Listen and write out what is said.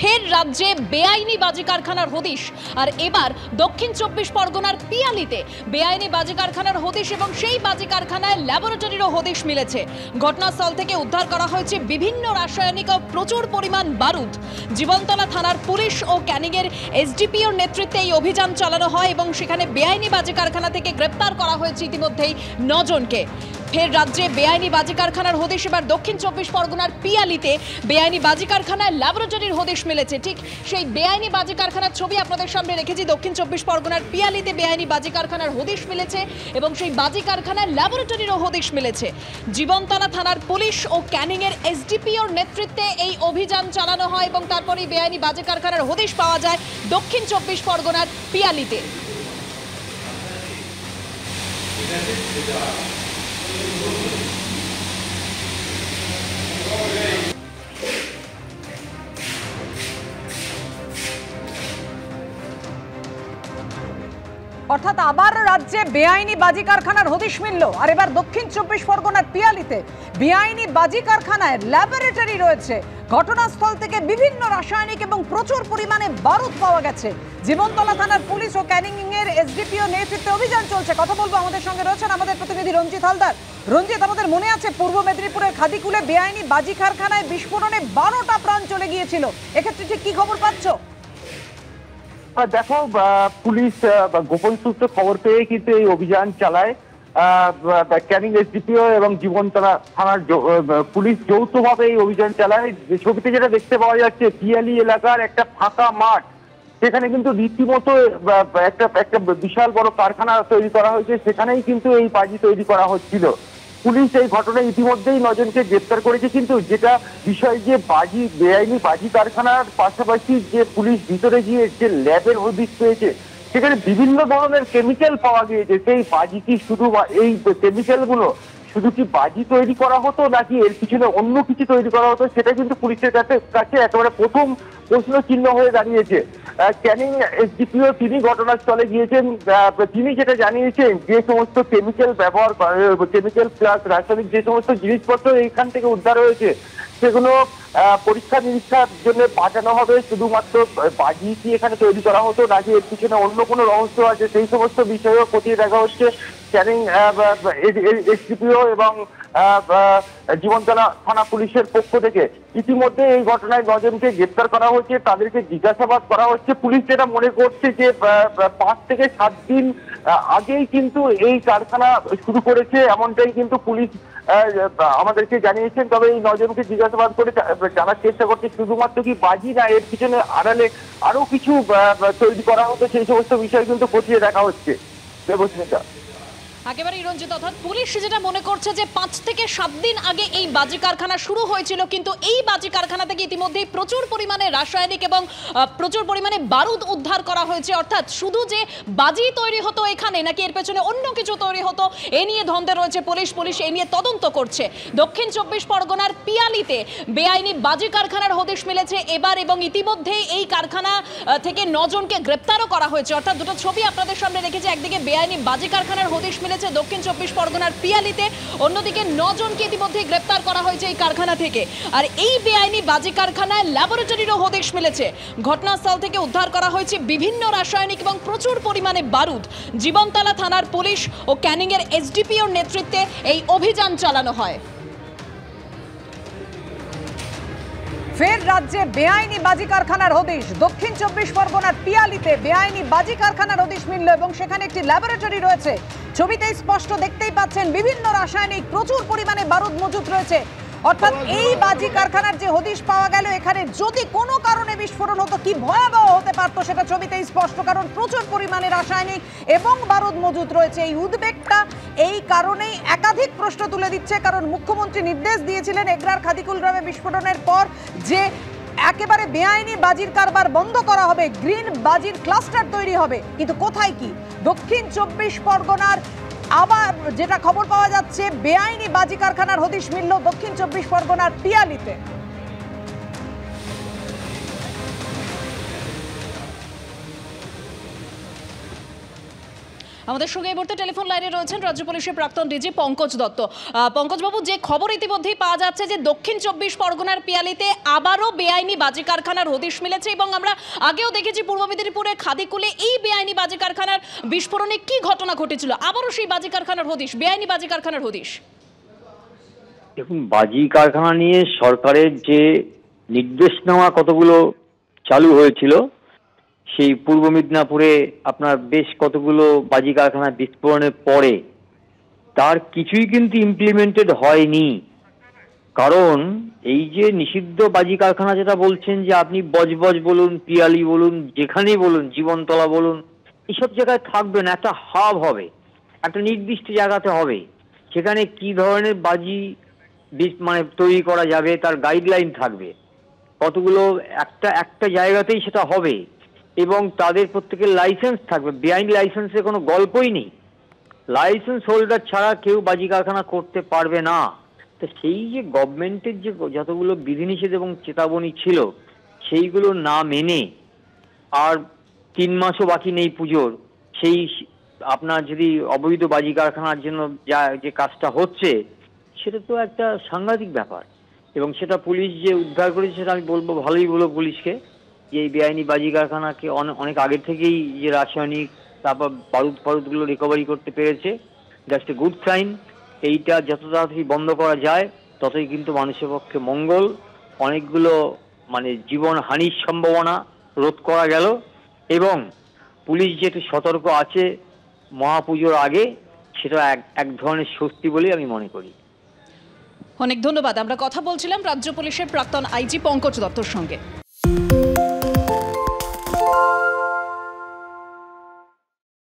ফের রাজ্যে বেআইনি বাজি কারখানার হদিশ। আর এবার দক্ষিণ চব্বিশ পরগনার পিয়ালিতে বেআইনি বাজি কারখানার হদিশ এবং সেই বাজি কারখানায় ল্যাবরেটরিরও হদিশ মিলেছে। ঘটনাস্থল থেকে উদ্ধার করা হয়েছে বিভিন্ন রাসায়নিক ও প্রচুর পরিমাণ বারুদ। জীবনতলা থানার পুলিশ ও ক্যানিংয়ের এসডিপিওর নেতৃত্বে এই অভিযান চালানো হয় এবং সেখানে বেআইনি বাজি কারখানা থেকে গ্রেপ্তার করা হয়েছে ইতিমধ্যেই 9 জনকে। ফের রাজ্যে বেআইনি বাজি কারখানার হদিশ। এবার দক্ষিণ চব্বিশ পরগনার পিয়ালিতে বেআইনি বাজি কারখানায় ল্যাবরেটরির হদিশ মিলেছে। ঠিক সেই বেআইনি বাজি কারখানার ছবি আপনাদের সামনে রেখেছি। দক্ষিণ চব্বিশ পরগনার পিয়ালিতে বেআইনি বাজি কারখানার হদিশ মিলেছে এবং সেই বাজি কারখানায় ল্যাবরেটরিরও হদিশ মিলেছে। জীবনতলা থানার পুলিশ ও ক্যানিংয়ের এসডিপিওর নেতৃত্বে এই অভিযান চালানো হয় এবং তারপরেই বেআইনি বাজি কারখানার হদিশ পাওয়া যায় দক্ষিণ চব্বিশ পরগনার পিয়ালিতে। অর্থাৎ আবার রাজ্যে বেআইনি বাজি কারখানার হদিশ মিলল। আর এবার দক্ষিণ চব্বিশ পরগনার পিয়ালিতে বেআইনি বাজি কারখানায় ল্যাবরেটরি রয়েছে। ঘটনাস্থল থেকে বিভিন্ন রাসায়নিক এবং প্রচুর পরিমাণে বারুদ পাওয়া গেছে। জীবনতলা থানার পুলিশ ও ক্যানিংয়ের এসডিপিও নেতৃত্বে অভিযান চলছে। কথা বলবো, আমাদের সঙ্গে রয়েছেন আমাদের প্রতিনিধি রঞ্জিত হালদার। রঞ্জিত, আমাদের মনে আছে পূর্ব মেদিনীপুরের খাদিকুলে বেআইনি বাজি কারখানায় বিস্ফোরণে 12টা প্রাণ চলে গিয়েছিল। এক্ষেত্রে ঠিক কি খবর পাচ্ছ? দেখো, পুলিশ গোপন সূত্রে খবর পেয়ে কিন্তু এই অভিযান চালায়। ক্যানিং এসডিপিও এবং জীবনতলা থানার পুলিশ যৌথভাবে এই অভিযান চালায়। ছবিতে যেটা দেখতে পাওয়া যাচ্ছে, পিয়ালি এলাকার একটা ফাঁকা মাঠ, সেখানে কিন্তু রীতিমতো একটা বিশাল বড় কারখানা তৈরি করা হয়েছে। সেখানেই কিন্তু এই বাজি তৈরি করা হচ্ছিল। পুলিশ এই ঘটনায় ইতিমধ্যেই 9 জনকে গ্রেপ্তার করেছে। কিন্তু যেটা বিষয়, যে বাজি বেআইনি বাজি কারখানার পাশাপাশি যে পুলিশ ভিতরে গিয়ে যে ল্যাবের হদিশ পেয়েছে, সেখানে বিভিন্ন ধরনের কেমিক্যাল পাওয়া গিয়েছে। সেই বাজি কি শুধু এই কেমিক্যাল গুলো শুধু কি বাজি তৈরি করা হতো নাকি এর পিছনে অন্য কিছু তৈরি করা হতো, সেটা কিন্তু পুলিশের কাছে একেবারে প্রথম প্রশ্ন চিহ্ন হয়ে দাঁড়িয়েছে। ক্যানিং এসডিপিও তিনি ঘটনাস্থলে গিয়েছেন। তিনি যেটা জানিয়েছেন, যে সমস্ত কেমিক্যাল ব্যবহার কেমিক্যাল প্লাস রাসায়নিক যে সমস্ত জিনিসপত্র এইখান থেকে উদ্ধার হয়েছে, সেগুলো পরীক্ষা নিরীক্ষার জন্য পাঠানো হবে। শুধুমাত্র বাজি কি এখানে তৈরি করা হতো নাকি এর পিছনে অন্য কোনো রহস্য আছে, সেই সমস্ত বিষয়েও খতিয়ে দেখা হচ্ছে। ক্যানিং এসডিপিও এবং জীবনতলা থানা পুলিশের পক্ষ থেকে ইতিমধ্যে এই ঘটনায় 9 জনকে গ্রেপ্তার করা হয়েছে। তাদেরকে জিজ্ঞাসাবাদ করা হচ্ছে। পুলিশ যেটা মনে করছে যে 5 থেকে 7 দিন আগেই কিন্তু এই কারখানা শুরু করেছে, এমনটাই কিন্তু পুলিশ আমাদেরকে জানিয়েছেন। তবে এই 9 জনকে জিজ্ঞাসাবাদ করে জানার চেষ্টা করছে শুধুমাত্র কি বাজি না এর পিছনে আড়ালে আরো কিছু তৈরি করা হতো, সেই সমস্ত বিষয় কিন্তু খতিয়ে দেখা হচ্ছে। দেবস্মিতা, একেবারেই রঞ্জিত, অর্থাৎ পুলিশ যেটা মনে করছে যে 5 থেকে 7 দিন আগে এই বাজি কারখানা শুরু হয়েছিল, কিন্তু এই বাজি কারখানা থেকে ইতিমধ্যেই প্রচুর পরিমাণে রাসায়নিক এবং প্রচুর পরিমাণে বারুদ উদ্ধার করা হয়েছে। অর্থাৎ শুধু যে বাজি তৈরি হতো এখানে নাকি এর পেছনে অন্য কিছু তৈরি হতো, এ নিয়ে ধন্দে রয়েছে পুলিশ এ নিয়ে তদন্ত করছে। দক্ষিণ চব্বিশ পরগনার পিয়ালিতে বেআইনি বাজি কারখানার হদিশ মিলেছে এবার এবং ইতিমধ্যেই এই কারখানা থেকে 9 জনকে গ্রেপ্তারও করা হয়েছে। অর্থাৎ দুটো ছবি আপনাদের সামনে রেখেছে। একদিকে বেআইনি বাজি কারখানার হদিশ দক্ষিণ চব্বিশ পরগনার পিয়ালিতে, অন্যদিকে 9 জনকে ইতিমধ্যে গ্রেপ্তার করা হয়েছে এই কারখানা থেকে। আর এই বেআইনি বাজি কারখানায় ল্যাবরেটরিরও হদিশ মিলেছে। ঘটনাস্থল থেকে উদ্ধার করা হয়েছে বিভিন্ন রাসায়নিক এবং প্রচুর পরিমাণে বারুদ। জীবনতলা থানার পুলিশ ও ক্যানিংয়ের এসডিপিওর নেতৃত্বে এই অভিযান চালানো হয়। ফের রাজ্যে বেআইনি বাজি কারখানার হদিশ। দক্ষিণ চব্বিশ পরগনার পিয়ালিতে বেআইনি বাজি কারখানার হদিশ মিলল এবং সেখানে একটি ল্যাবরেটরি রয়েছে। ছবিতেই স্পষ্ট দেখতেই পাচ্ছেন বিভিন্ন রাসায়নিক প্রচুর পরিমাণে বারুদ মজুত রয়েছে। অর্থাৎ এই বাজি কারখানার যে হদিশ পাওয়া গেল, এখানে যদি কোনো কারণে বিস্ফোরণ হতো কি ভয়াবহ হতে পারতো সেটা ছবিতেই স্পষ্ট, কারণ প্রচুর পরিমাণে রাসায়নিক এবং বারুদ মজুত রয়েছে। এই উদ্বেগটা এই কারণেই একাধিক প্রশ্ন তুলে দিচ্ছে, কারণ মুখ্যমন্ত্রী নির্দেশ দিয়েছিলেন এগরার খাদিকুল গ্রামে বিস্ফোরণের পর যে একেবারে বেআইনি বাজির কারবার বন্ধ করা হবে, গ্রিন বাজির ক্লাস্টার তৈরি হবে। কিন্তু কোথায় কি? দক্ষিণ চব্বিশ পরগনার আবার যেটা খবর পাওয়া যাচ্ছে, বেআইনি বাজি কারখানার হদিশ মিলল দক্ষিণ চব্বিশ পরগনার পিয়ালিতে। আমাদের সঙ্গে এই মুহূর্তে টেলিফোন লাইনে রয়েছেন রাজ্য পুলিশের প্রাক্তন ডিজি পঙ্কজ দত্ত। পঙ্কজবাবু, যে খবর ইতিমধ্যেই পাওয়া যাচ্ছে যে দক্ষিণ 24 পরগনার পিয়ালিতে আবারও বেআইনি বাজি কারখানার হদিশ মিলেছে এবং আমরা আগেও দেখেছি পূর্ব মেদিনীপুরের খাদিকুলে এই বেআইনি বাজি কারখানার বিস্ফোরণে কি ঘটনা ঘটেছিল, আবারও সেই বাজি কারখানার হদিশ, বেআইনি বাজি কারখানার হদিশ। দেখুন, বাজি কারখানা নিয়ে সরকারের যে নির্দেশনামা কতগুলো চালু হয়েছিল, সেই পূর্ব মেদিনীপুরে আপনার বেশ কতগুলো বাজি কারখানা বিস্ফোরণের পরে তার কিছুই কিন্তু ইমপ্লিমেন্টেড হয়নি। কারণ এই যে নিষিদ্ধ বাজি কারখানা যেটা বলছেন, যে আপনি বজবজ বলুন, পিয়ালি বলুন, যেখানেই বলুন, জীবনতলা বলুন, এইসব জায়গায় থাকবে না। একটা হাব হবে, একটা নির্দিষ্ট জায়গাতে হবে, সেখানে কি ধরনের বাজি মানে তৈরি করা যাবে তার গাইডলাইন থাকবে। কতগুলো একটা জায়গাতেই সেটা হবে এবং তাদের প্রত্যেকের লাইসেন্স থাকবে। বেআইনি লাইসেন্সের কোনো গল্পই নেই। লাইসেন্স হোল্ডার ছাড়া কেউ বাজি কারখানা করতে পারবে না। তো সেই যে গভর্নমেন্টের যে যতগুলো বিধিনিষেধ এবং চেতাবনী ছিল, সেইগুলো না মেনে, আর 3 মাসও বাকি নেই পুজোর, সেই আপনার যদি অবৈধ বাজি কারখানার জন্য যে কাজটা হচ্ছে, সেটা তো একটা সাংঘাতিক ব্যাপার। এবং সেটা পুলিশ যে উদ্ধার করেছে, সেটা আমি বলবো ভালোই বলবো পুলিশকে, যে এই বেআইনি বাজি কারখানাকে অনেক আগে থেকেই যে রাসায়নিক তারপর বারুদগুলো রিকভারি করতে পেরেছে, জাস্ট এ গুড সাইন। এইটা যত তাড়াতাড়ি বন্ধ করা যায় ততই কিন্তু মানুষের পক্ষে মঙ্গল। অনেকগুলো মানে জীবন হানির সম্ভাবনা রোধ করা গেল এবং পুলিশ যেহেতু সতর্ক আছে মহাপুজোর আগে, সেটা এক ধরনের স্বস্তি বলেই আমি মনে করি। অনেক ধন্যবাদ। আমরা কথা বলছিলাম রাজ্য পুলিশের প্রাক্তন আইজি পঙ্কজ দত্তর সঙ্গে।